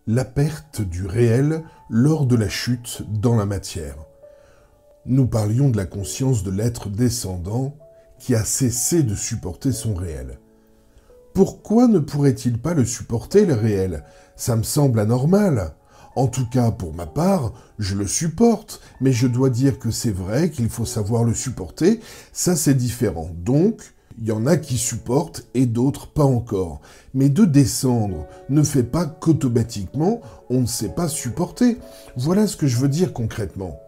La perte du réel lors de la chute dans la matière. Nous parlions de la conscience de l'être descendant qui a cessé de supporter son réel. Pourquoi ne pourrait-il pas le supporter, le réel? Ça me semble anormal. En tout cas, pour ma part, je le supporte, mais je dois dire que c'est vrai qu'il faut savoir le supporter, ça c'est différent. Donc, il y en a qui supportent et d'autres pas encore. Mais de descendre ne fait pas qu'automatiquement on ne sait pas supporter. Voilà ce que je veux dire concrètement.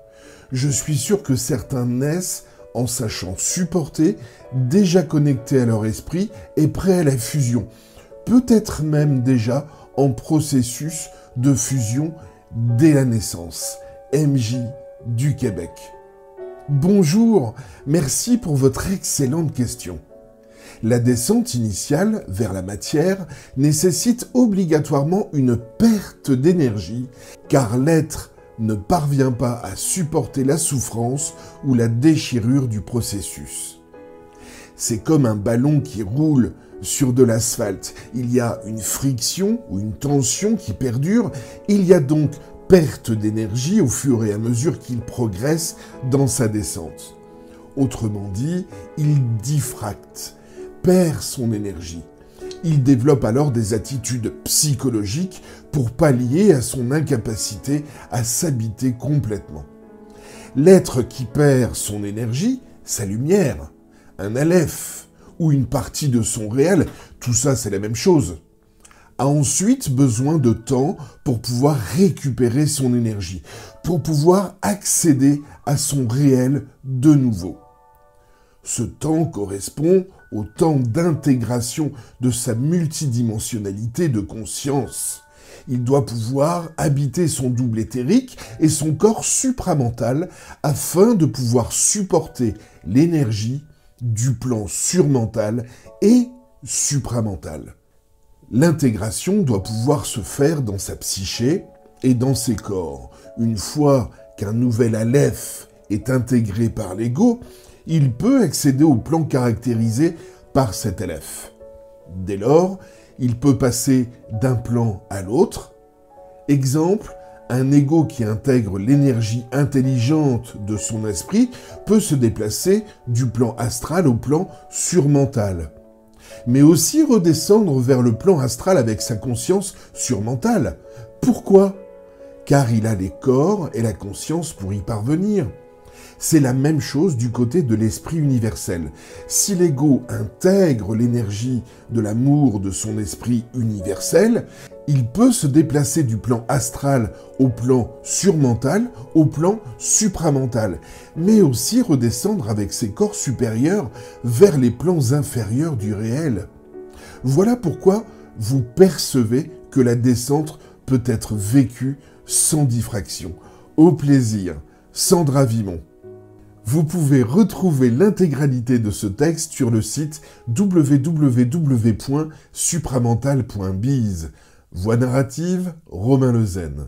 Je suis sûr que certains naissent en sachant supporter, déjà connectés à leur esprit et prêts à la fusion. Peut-être même déjà en processus de fusion dès la naissance. MJ du Québec. Bonjour, merci pour votre excellente question. La descente initiale vers la matière nécessite obligatoirement une perte d'énergie, car l'être ne parvient pas à supporter la souffrance ou la déchirure du processus. C'est comme un ballon qui roule sur de l'asphalte. Il y a une friction ou une tension qui perdure. Il y a donc perte d'énergie au fur et à mesure qu'il progresse dans sa descente. Autrement dit, il diffracte, perd son énergie. Il développe alors des attitudes psychologiques pour pallier à son incapacité à s'habiter complètement. L'être qui perd son énergie, sa lumière, un aleph ou une partie de son réel, tout ça c'est la même chose, a ensuite besoin de temps pour pouvoir récupérer son énergie, pour pouvoir accéder à son réel de nouveau. Ce temps correspond au temps d'intégration de sa multidimensionnalité de conscience. Il doit pouvoir habiter son double éthérique et son corps supramental afin de pouvoir supporter l'énergie du plan surmental et supramental. L'intégration doit pouvoir se faire dans sa psyché et dans ses corps. Une fois qu'un nouvel aleph est intégré par l'ego, il peut accéder au plan caractérisé par cet aleph. Dès lors, il peut passer d'un plan à l'autre. Exemple, un ego qui intègre l'énergie intelligente de son esprit peut se déplacer du plan astral au plan surmental, mais aussi redescendre vers le plan astral avec sa conscience surmentale. Pourquoi? Car il a les corps et la conscience pour y parvenir. C'est la même chose du côté de l'esprit universel. Si l'ego intègre l'énergie de l'amour de son esprit universel, il peut se déplacer du plan astral au plan surmental, au plan supramental, mais aussi redescendre avec ses corps supérieurs vers les plans inférieurs du réel. Voilà pourquoi vous percevez que la descente peut être vécue sans diffraction. Au plaisir, Sandra Vimon. Vous pouvez retrouver l'intégralité de ce texte sur le site www.supramental.biz. Voix narrative, Romain Lezen.